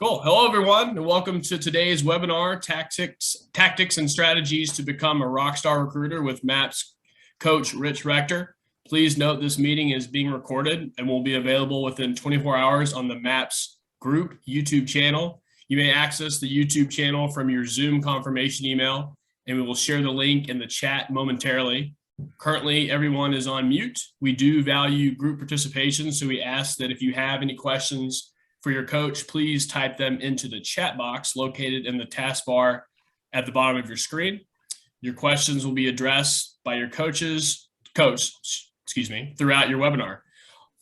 Cool. Hello, everyone, and welcome to today's webinar, Tactics and Strategies to Become a Rockstar Recruiter with MAPS Coach Rich Rector. Please note this meeting is being recorded and will be available within 24 hours on the MAPS Group YouTube channel. You may access the YouTube channel from your Zoom confirmation email, and we will share the link in the chat momentarily. Currently, everyone is on mute. We do value group participation, so we ask that if you have any questions for your coach, please type them into the chat box located in the taskbar at the bottom of your screen. Your questions will be addressed by your coach, throughout your webinar.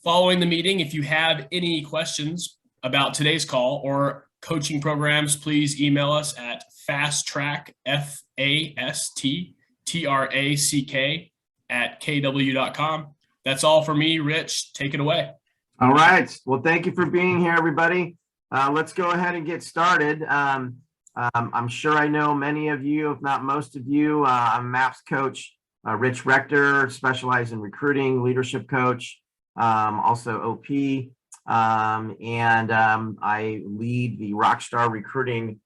Following the meeting, if you have any questions about today's call or coaching programs, please email us at fasttrack, FASTTRACK@kw.com. That's all for me. Rich, take it away. All right. Well, thank you for being here, everybody. Let's go ahead and get started. I'm sure I know many of you, if not most of you. I'm MAPS Coach Rich Rector, specialized in recruiting, leadership coach, also OP, and I lead the Rockstar Recruiting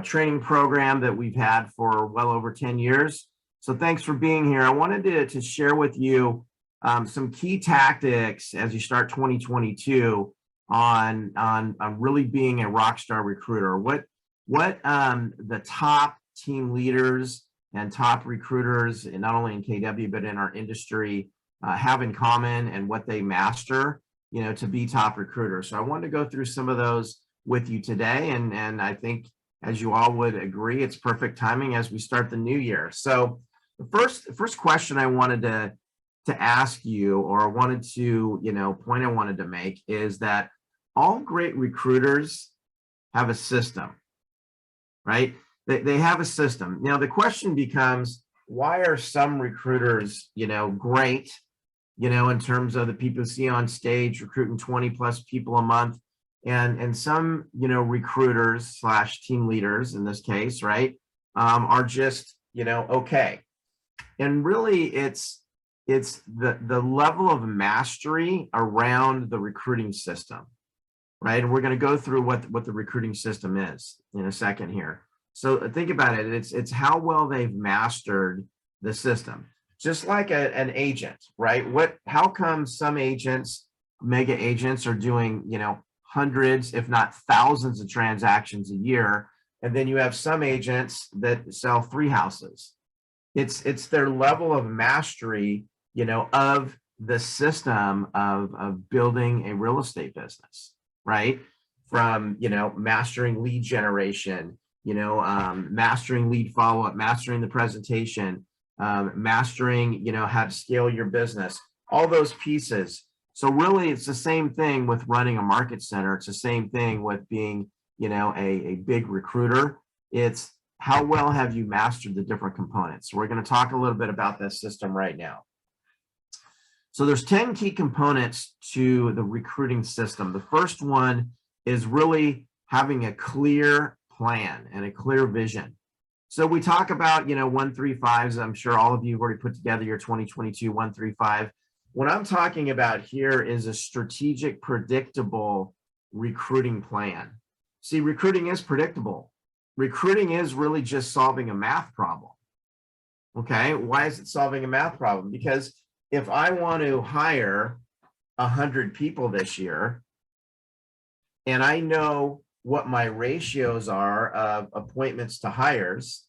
training program that we've had for well over 10 years. So thanks for being here. I wanted to share with you some key tactics as you start 2022 on really being a rockstar recruiter. What the top team leaders and top recruiters, and not only in KW but in our industry, have in common, and what they master, to be top recruiters. So I wanted to go through some of those with you today, and I think, as you all would agree, it's perfect timing as we start the new year. So the first question I wanted to ask you, or wanted to, point I wanted to make, is that all great recruiters have a system, right? They have a system. Now, the question becomes, why are some recruiters, great, in terms of the people you see on stage recruiting 20 plus people a month, and some, recruiters / team leaders in this case, right, are just, okay. And really, it's the level of mastery around the recruiting system, right? And we're going to go through what the recruiting system is in a second here. So think about it. It's how well they've mastered the system. Just like an agent, right? How come some agents, mega agents, are doing, hundreds, if not thousands of transactions a year, and then you have some agents that sell 3 houses? It's their level of mastery, of the system of building a real estate business, right? From, mastering lead generation, mastering lead follow-up, mastering the presentation, mastering, how to scale your business, all those pieces. So really, it's the same thing with running a market center. It's the same thing with being, a big recruiter. It's how well have you mastered the different components. So we're going to talk a little bit about this system right now. So there's 10 key components to the recruiting system. The first one is really having a clear plan and a clear vision. So we talk about, 135s. I'm sure all of you have already put together your 2022 135. What I'm talking about here is a strategic, predictable recruiting plan. See, recruiting is predictable. Recruiting is really just solving a math problem. Okay, why is it solving a math problem? Because if I want to hire 100 people this year, and I know what my ratios are of appointments to hires,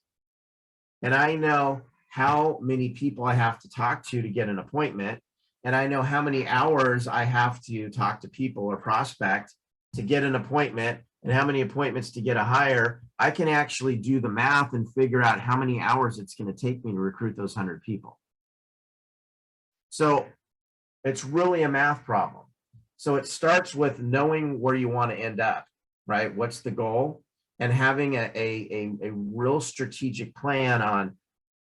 and I know how many people I have to talk to get an appointment, and I know how many hours I have to talk to people or prospect to get an appointment, and how many appointments to get a hire, I can actually do the math and figure out how many hours it's going to take me to recruit those 100 people. So it's really a math problem. So it starts with knowing where you want to end up, right? What's the goal? And having a real strategic plan on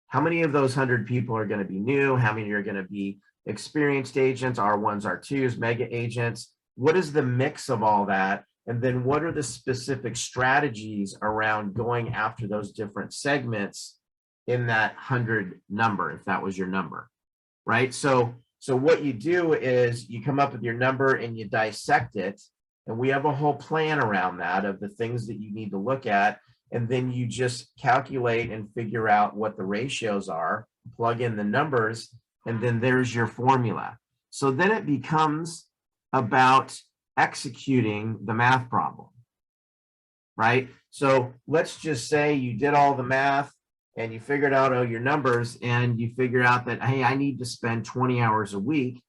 how many of those 100 people are going to be new, how many are going to be experienced agents, R1s, R2s, mega agents. What is the mix of all that? And then what are the specific strategies around going after those different segments in that 100 number, if that was your number, right? So what you do is you come up with your number and you dissect it And we have a whole plan around that of the things that you need to look at. And then you just calculate and figure out what the ratios are, plug in the numbers, and then there's your formula. So then it becomes about executing the math problem, right? So let's just say you did all the math and you figured out all your numbers and you figure out that, hey, I need to spend 20 hours a week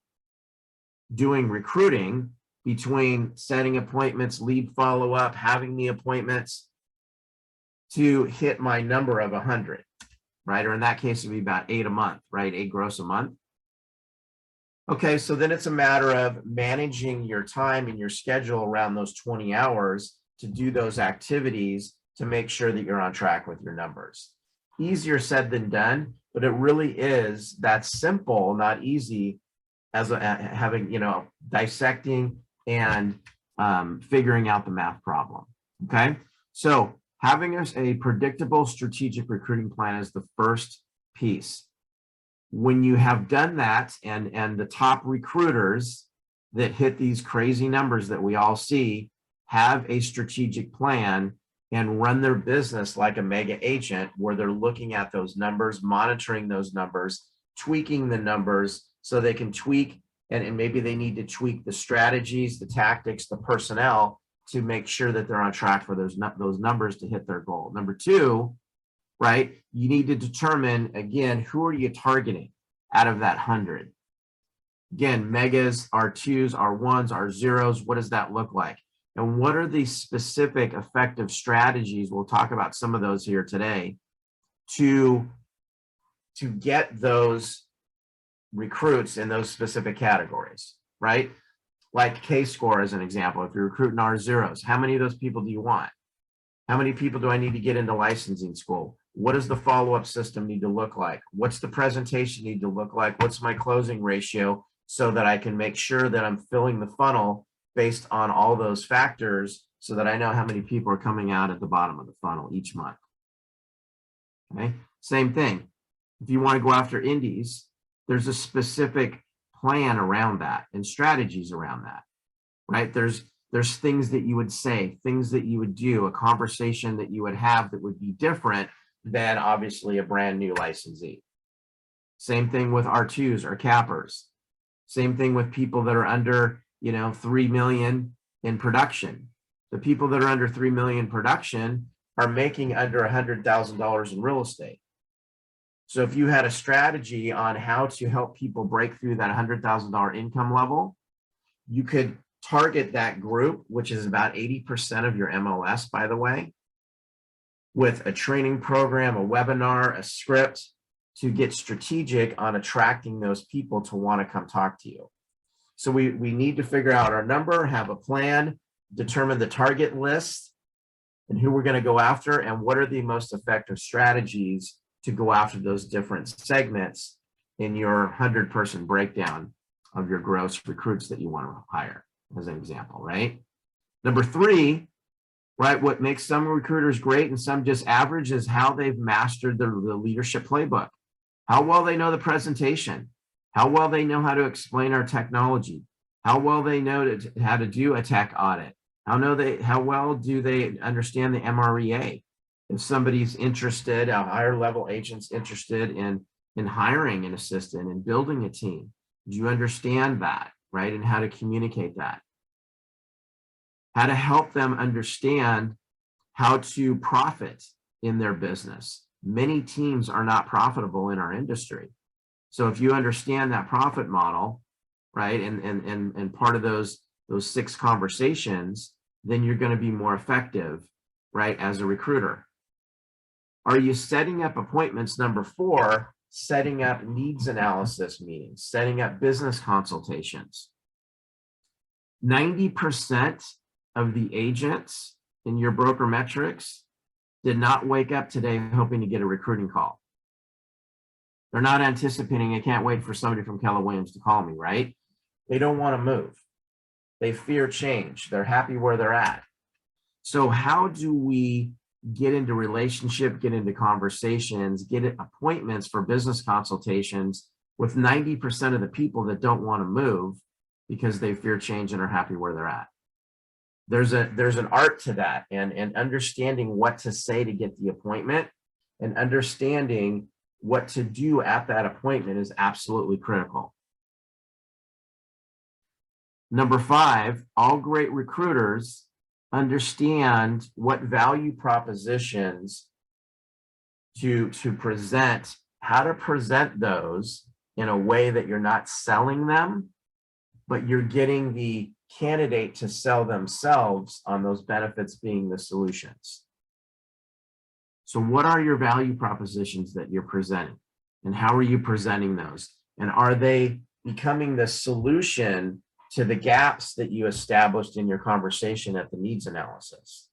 doing recruiting between setting appointments, lead follow-up, having the appointments to hit my number of 100, right? Or in that case, it would be about 8 a month, right? 8 gross a month. Okay, so then it's a matter of managing your time and your schedule around those 20 hours to do those activities to make sure that you're on track with your numbers. Easier said than done, but it really is that simple, not easy as having, dissecting and figuring out the math problem. Okay, so having a predictable strategic recruiting plan is the first piece. When you have done that, and the top recruiters that hit these crazy numbers that we all see have a strategic plan and run their business like a mega agent, where they're looking at those numbers, monitoring those numbers, tweaking the numbers so they can tweak, and maybe they need to tweak the strategies, the tactics, the personnel to make sure that they're on track for those numbers to hit their goal. Number two, right? You need to determine, again, who are you targeting out of that 100? Again, megas, R2s, R1s, R0s, what does that look like? And what are the specific effective strategies? We'll talk about some of those here today to get those recruits in those specific categories, right? Like K-score as an example. If you're recruiting R0s, how many of those people do you want? How many people do I need to get into licensing school? What does the follow-up system need to look like? What's the presentation need to look like? What's my closing ratio so that I can make sure that I'm filling the funnel based on all those factors so that I know how many people are coming out at the bottom of the funnel each month. Okay, same thing. If you want to go after indies, there's a specific plan around that and strategies around that, right? There's things that you would say, things that you would do, a conversation that you would have that would be different than obviously a brand new licensee. Same thing with R2s or cappers. Same thing with people that are under, 3 million in production. The people that are under 3 million production are making under $100,000 in real estate. So if you had a strategy on how to help people break through that $100,000 income level, you could target that group, which is about 80% of your MLS, by the way, with a training program, a webinar, a script to get strategic on attracting those people to want to come talk to you. So we need to figure out our number, have a plan, determine the target list and who we're going to go after, and what are the most effective strategies to go after those different segments in your 100-person breakdown of your gross recruits that you want to hire, as an example, right? Number three, right, what makes some recruiters great and some just average is how they've mastered the leadership playbook, how well they know the presentation, how well they know how to explain our technology, how well they know how to do a tech audit, how well do they understand the MREA. If somebody's interested, a higher level agent's interested in hiring an assistant and building a team, do you understand that, right? And how to communicate that, how to help them understand how to profit in their business. Many teams are not profitable in our industry. So if you understand that profit model, right, and part of those 6 conversations, then you're going to be more effective, right, as a recruiter. Are you setting up appointments? Number 4, setting up needs analysis meetings, setting up business consultations. 90% of the agents in your broker metrics did not wake up today hoping to get a recruiting call. They're not anticipating, I can't wait for somebody from Keller Williams to call me, right? They don't want to move. They fear change. They're happy where they're at. So how do we get into relationship, get into conversations, get appointments for business consultations with 90% of the people that don't want to move because they fear change and are happy where they're at? there's an art to that, and understanding what to say to get the appointment and understanding what to do at that appointment is absolutely critical. Number 5, all great recruiters understand what value propositions to present, how to present those in a way that you're not selling them, but you're getting the candidate to sell themselves on those benefits being the solutions. So what are your value propositions that you're presenting, and how are you presenting those? And are they becoming the solution to the gaps that you established in your conversation at the needs analysis?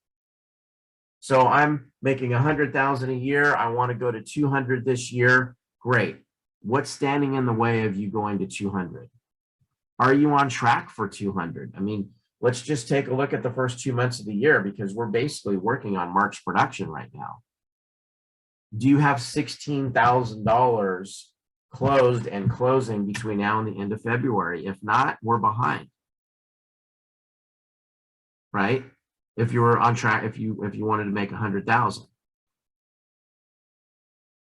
So I'm making 100,000 a year. I want to go to 200 this year. Great. What's standing in the way of you going to 200? Are you on track for 200? I mean, let's just take a look at the first 2 months of the year, because we're basically working on March production right now. Do you have $16,000 closed and closing between now and the end of February? If not, we're behind, right? If you were on track, if you wanted to make 100,000.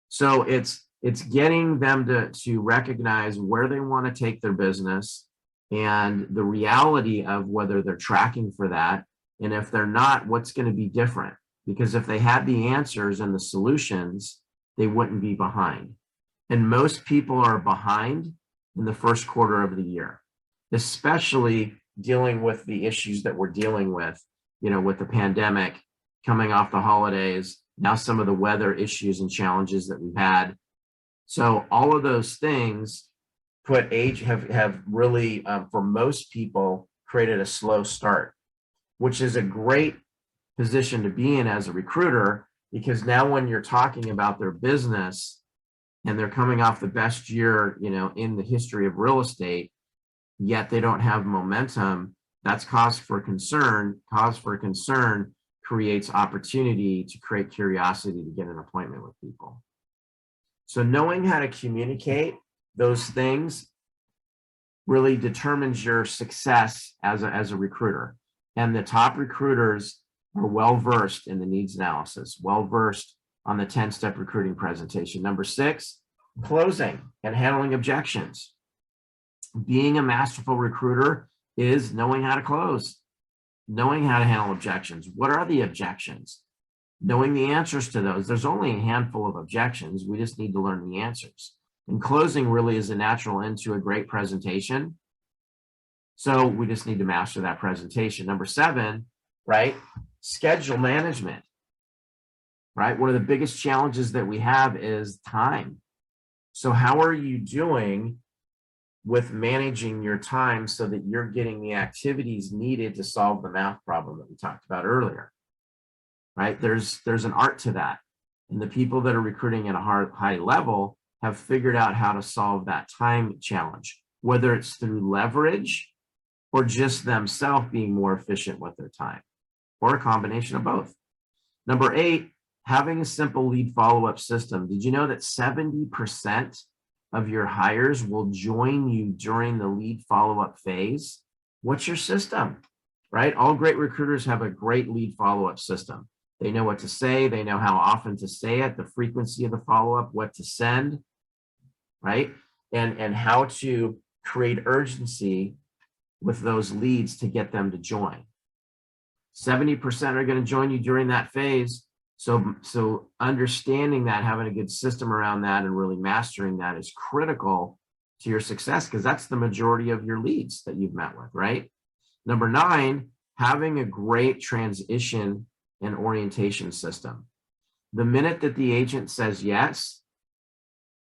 So it's getting them to recognize where they want to take their business and the reality of whether they're tracking for that. And if they're not, what's going to be different? Because if they had the answers and the solutions, they wouldn't be behind. And most people are behind in the first quarter of the year, especially dealing with the issues that we're dealing with, with the pandemic, coming off the holidays, now some of the weather issues and challenges that we've had. So all of those things have really, for most people, created a slow start, which is a great position to be in as a recruiter, because now when you're talking about their business and they're coming off the best year, in the history of real estate, yet they don't have momentum, that's cause for concern. Cause for concern creates opportunity to create curiosity to get an appointment with people. So knowing how to communicate those things really determines your success as a recruiter. And the top recruiters are well-versed in the needs analysis, well-versed on the 10-step recruiting presentation. Number 6, closing and handling objections. Being a masterful recruiter is knowing how to close, knowing how to handle objections. What are the objections? Knowing the answers to those. There's only a handful of objections. We just need to learn the answers. And closing really is a natural end to a great presentation. So we just need to master that presentation. Number 7, right? Schedule management, right? One of the biggest challenges that we have is time. So how are you doing with managing your time so that you're getting the activities needed to solve the math problem that we talked about earlier, right? There's an art to that. And the people that are recruiting at a high level have figured out how to solve that time challenge, whether it's through leverage or just themselves being more efficient with their time, or a combination of both. Number 8, having a simple lead follow-up system. Did you know that 70% of your hires will join you during the lead follow-up phase? What's your system, right? All great recruiters have a great lead follow-up system. They know what to say. They know how often to say it, the frequency of the follow-up, what to send, right? And how to create urgency with those leads to get them to join. 70% are going to join you during that phase. So understanding that, having a good system around that and really mastering that is critical to your success, because that's the majority of your leads that you've met with, right? Number 9, having a great transition and orientation system. The minute that the agent says yes,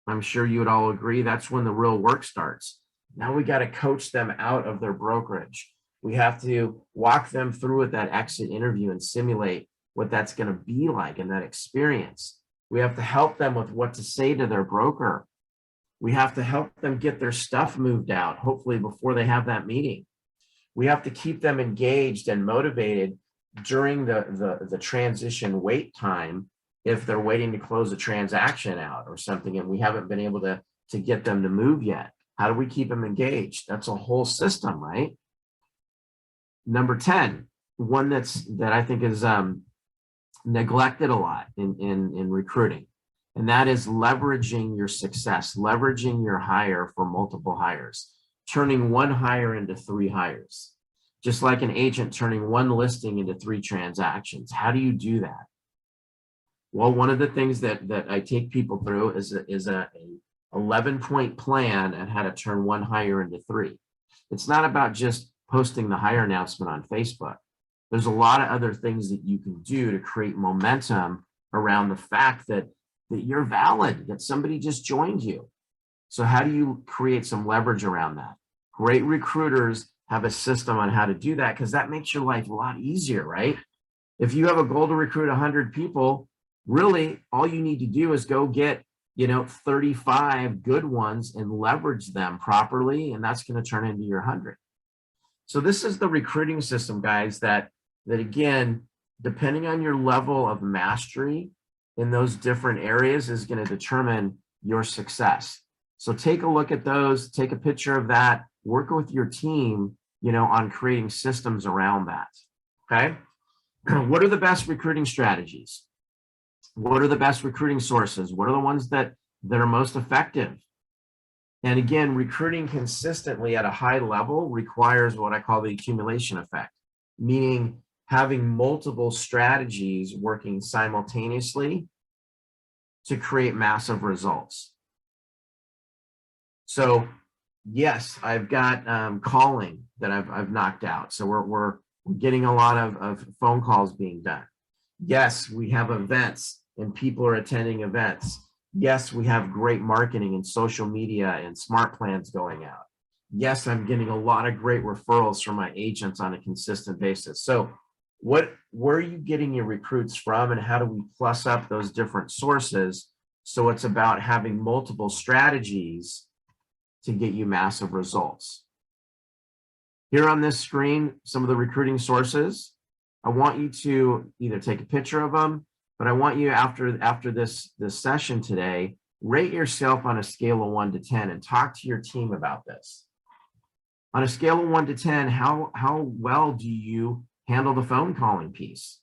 I'm sure you would all agree, that's when the real work starts. Now we got to coach them out of their brokerage. We have to walk them through at that exit interview and simulate what that's going to be like in that experience. We have to help them with what to say to their broker. We have to help them get their stuff moved out, hopefully before they have that meeting. We have to keep them engaged and motivated during the transition wait time if they're waiting to close a transaction out or something and we haven't been able to get them to move yet. How do we keep them engaged? That's a whole system, right? Number 10, that I think is neglected a lot in recruiting, and that is leveraging your success, leveraging your hire for multiple hires, turning one hire into 3 hires, just like an agent turning one listing into 3 transactions. How do you do that? Well, one of the things that I take people through is a 11-point plan on how to turn one hire into 3. It's not about just posting the hire announcement on Facebook. There's a lot of other things that you can do to create momentum around the fact that you're valid, that somebody just joined you. So how do you create some leverage around that? Great recruiters have a system on how to do that, because that makes your life a lot easier, right? If you have a goal to recruit 100 people, really all you need to do is go get 35 good ones and leverage them properly, and that's going to turn into your 100. So this is the recruiting system, guys, that again, depending on your level of mastery in those different areas is going to determine your success. So take a look at those, take a picture of that, work with your team, on creating systems around that. Okay. What are the best recruiting strategies? What are the best recruiting sources? What are the ones that are most effective? And again, recruiting consistently at a high level requires what I call the accumulation effect, meaning having multiple strategies working simultaneously to create massive results. So yes, I've got calling that I've knocked out. So we're getting a lot of phone calls being done. Yes, we have events and people are attending events. Yes, we have great marketing and social media and smart plans going out. Yes, I'm getting a lot of great referrals from my agents on a consistent basis. So where are you getting your recruits from, and how do we plus up those different sources? So it's about having multiple strategies to get you massive results. Here on this screen, some of the recruiting sources. I want you to either take a picture of them, but I want you after this session today, rate yourself on a scale of 1 to 10 and talk to your team about this. On a scale of 1 to 10, how well do you handle the phone calling piece?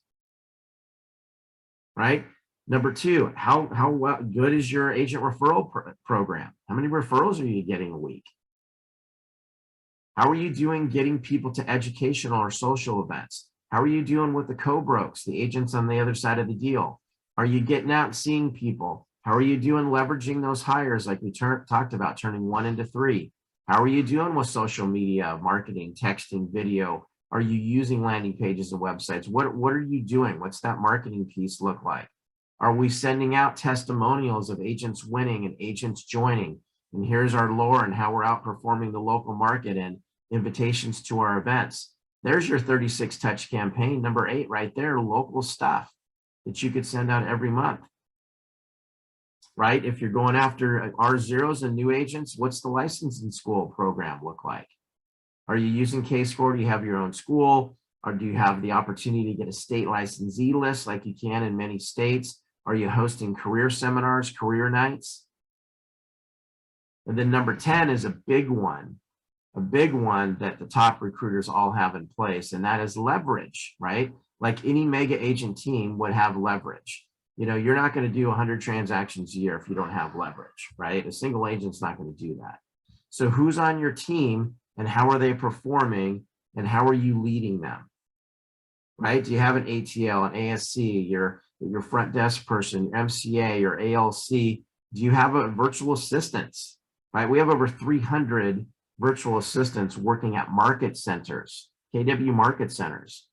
Right? Number 2, how good is your agent referral program? How many referrals are you getting a week? How are you doing getting people to educational or social events? How are you doing with the co-brokes, the agents on the other side of the deal? Are you getting out and seeing people? How are you doing leveraging those hires like we talked about, turning 1 into 3? How are you doing with social media, marketing, texting, video? Are you using landing pages and websites? What are you doing? What's that marketing piece look like? Are we sending out testimonials of agents winning and agents joining? And here's our lore and how we're outperforming the local market and invitations to our events. There's your 36 touch campaign, number 8 right there, local stuff that you could send out every month. Right? If you're going after R0s and new agents, what's the licensing school program look like? Are you using K-Score? Do you have your own school? Or do you have the opportunity to get a state licensee list like you can in many states? Are you hosting career seminars, career nights? And then number 10 is a big one that the top recruiters all have in place, and that is leverage, right? Like any mega agent team would have leverage. You're not going to do 100 transactions a year if you don't have leverage, right? A single agent's not going to do that. So who's on your team and how are they performing and how are you leading them, right? Do you have an ATL, an ASC, your front desk person, your MCA, your ALC? Do you have a virtual assistants, right? We have over 300 virtual assistants working at market centers, KW market centers,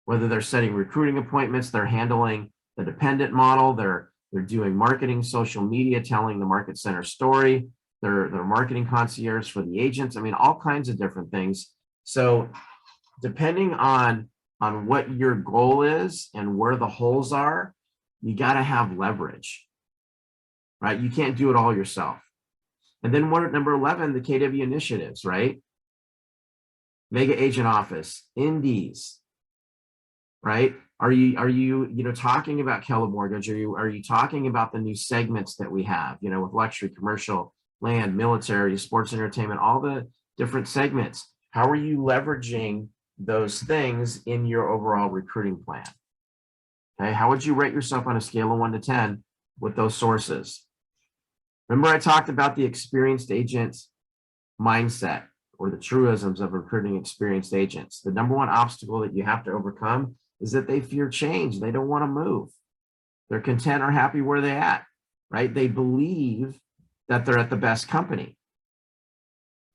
whether they're setting recruiting appointments, they're handling the dependent model, they're doing marketing, social media, telling the market center story, they're marketing concierge for the agents. I mean, all kinds of different things. So depending on what your goal is and where the holes are, you got to have leverage, right? You can't do it all yourself. And then number 11, the KW initiatives, right? Mega agent office, indies, right? Are you talking about Keller Mortgage? Are you talking about the new segments that we have, with luxury, commercial, land, military, sports, entertainment, all the different segments? How are you leveraging those things in your overall recruiting plan? Okay, how would you rate yourself on a scale of 1 to 10 with those sources? Remember, I talked about the experienced agent mindset, or the truisms of recruiting experienced agents. The number one obstacle that you have to overcome is that they fear change. They don't want to move. They're content or happy where they're at, right? They believe that they're at the best company.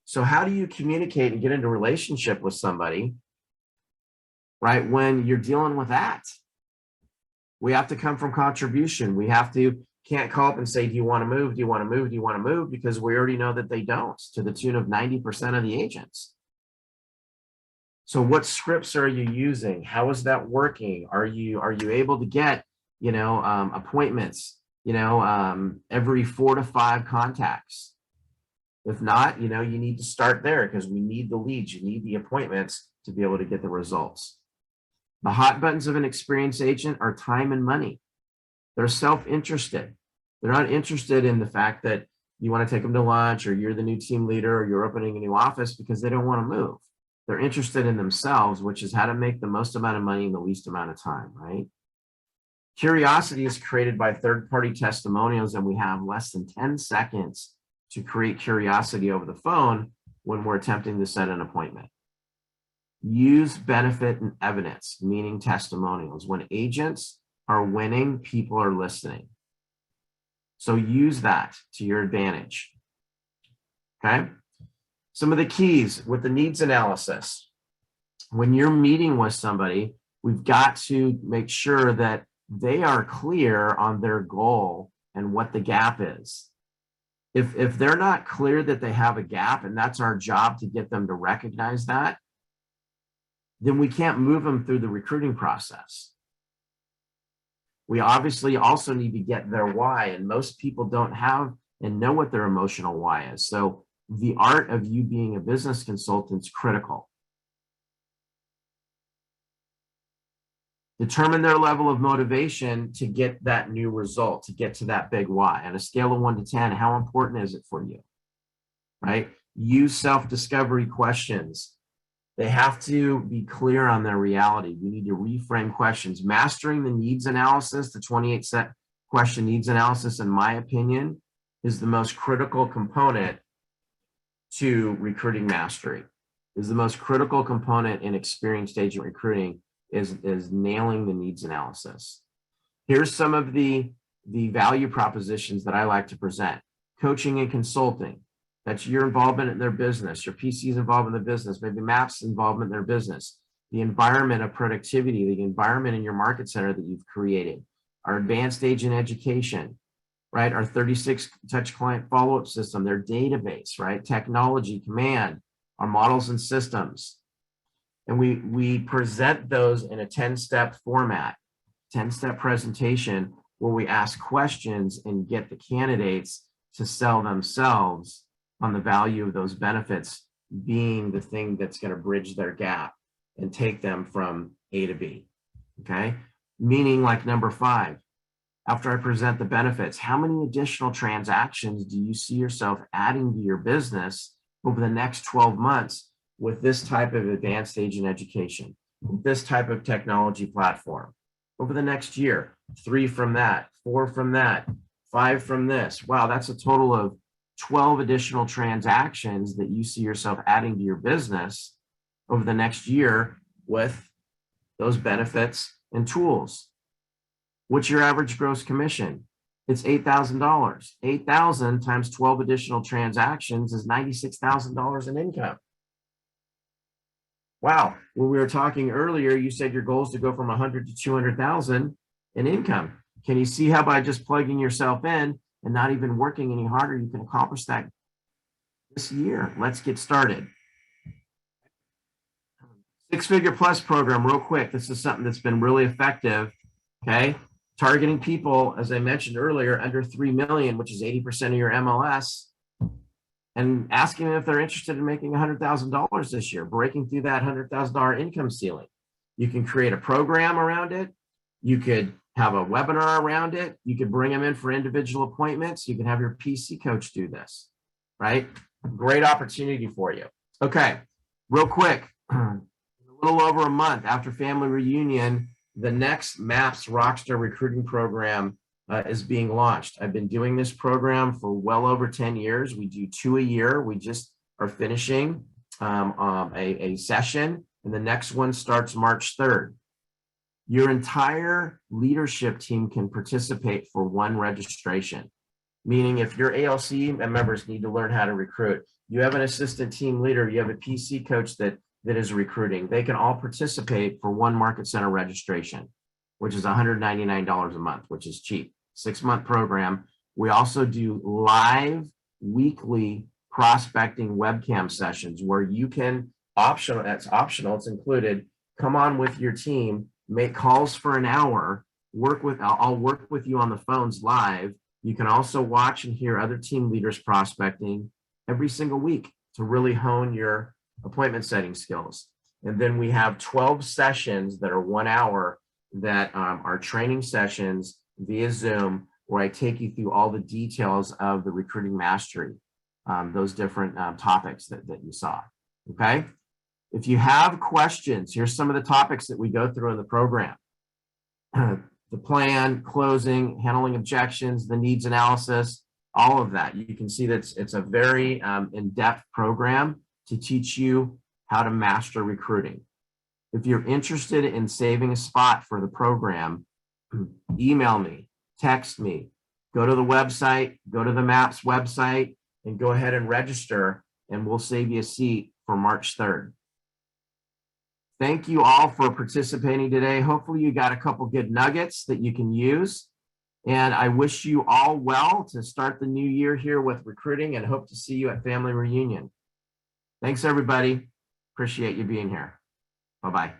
So how do you communicate and get into a relationship with somebody, right, when you're dealing with that? We have to come from contribution. We can't call up and say, do you want to move? Do you want to move? Do you want to move? Because we already know that they don't, to the tune of 90% of the agents. So what scripts are you using? How is that working? Are you able to get, appointments, every 4 to 5 contacts? If not, you need to start there, because we need the leads. You need the appointments to be able to get the results. The hot buttons of an experienced agent are time and money. They're self-interested. They're not interested in the fact that you want to take them to lunch, or you're the new team leader, or you're opening a new office, because they don't want to move. They're interested in themselves, which is how to make the most amount of money in the least amount of time, right? Curiosity is created by third-party testimonials, and we have less than 10 seconds to create curiosity over the phone when we're attempting to set an appointment. Use benefit and evidence, meaning testimonials. When agents are winning, people are listening. So use that to your advantage. Okay. Some of the keys with the needs analysis. When you're meeting with somebody, we've got to make sure that they are clear on their goal and what the gap is. If they're not clear that they have a gap, and that's our job to get them to recognize that, then we can't move them through the recruiting process. We obviously also need to get their why, and most people don't have and know what their emotional why is. So the art of you being a business consultant is critical. Determine their level of motivation to get that new result, to get to that big why. On a scale of 1 to 10, how important is it for you, right? Use self-discovery questions. They have to be clear on their reality. We need to reframe questions. Mastering the needs analysis, the 28 question needs analysis, in my opinion, is the most critical component to recruiting mastery. Is the most critical component in experienced agent recruiting is nailing the needs analysis. Here's some of the value propositions that I like to present. Coaching and consulting. That's your involvement in their business, your PC's involvement in the business, maybe MAPS involvement in their business, the environment of productivity, the environment in your market center that you've created, our advanced agent education, right? Our 36 touch client follow-up system, their database, right? Technology, command, our models and systems. And we present those in a 10-step format, 10-step presentation, where we ask questions and get the candidates to sell themselves on the value of those benefits being the thing that's going to bridge their gap and take them from A to B, okay? Meaning, like number 5, after I present the benefits, how many additional transactions do you see yourself adding to your business over the next 12 months with this type of advanced agent education, with this type of technology platform? Over the next year, 3 from that, 4 from that, 5 from this. Wow, that's a total of 12 additional transactions that you see yourself adding to your business over the next year with those benefits and tools. What's your average gross commission? It's $8,000. 8,000 times 12 additional transactions is $96,000 in income. Wow, when we were talking earlier, you said your goal is to go from 100 to 200,000 in income. Can you see how by just plugging yourself in and not even working any harder, you can accomplish that this year? Let's get started. 6-figure plus program, real quick. This is something that's been really effective, okay? Targeting people, as I mentioned earlier, under 3 million, which is 80% of your MLS, and asking them if they're interested in making $100,000 this year, breaking through that $100,000 income ceiling. You can create a program around it. You could have a webinar around it. You could bring them in for individual appointments. You can have your PC coach do this, right? Great opportunity for you. Okay, real quick. In the little over a month after family reunion, the next MAPS Rockstar recruiting program is being launched. I've been doing this program for well over 10 years. We do 2 a year. We just are finishing a session, and the next one starts March 3rd. Your entire leadership team can participate for one registration, meaning if your ALC members need to learn how to recruit, you have an assistant team leader, you have a PC coach that is recruiting, they can all participate for one Market Center registration, which is $199 a month, which is cheap. 6-month program. We also do live weekly prospecting webcam sessions where you can that's optional, it's included, come on with your team, make calls for an hour, I'll work with you on the phones live. You can also watch and hear other team leaders prospecting every single week to really hone your appointment setting skills. And then we have 12 sessions that are 1 hour that are training sessions via Zoom, where I take you through all the details of the recruiting mastery, those different topics that you saw, okay? If you have questions, here's some of the topics that we go through in the program. The plan, closing, handling objections, the needs analysis, all of that. You can see that it's a very in-depth program to teach you how to master recruiting. If you're interested in saving a spot for the program, email me, text me, go to the website, go to the MAPS website, and go ahead and register, and we'll save you a seat for March 3rd. Thank you all for participating today. Hopefully you got a couple good nuggets that you can use. And I wish you all well to start the new year here with recruiting, and hope to see you at Family Reunion. Thanks, everybody. Appreciate you being here. Bye-bye.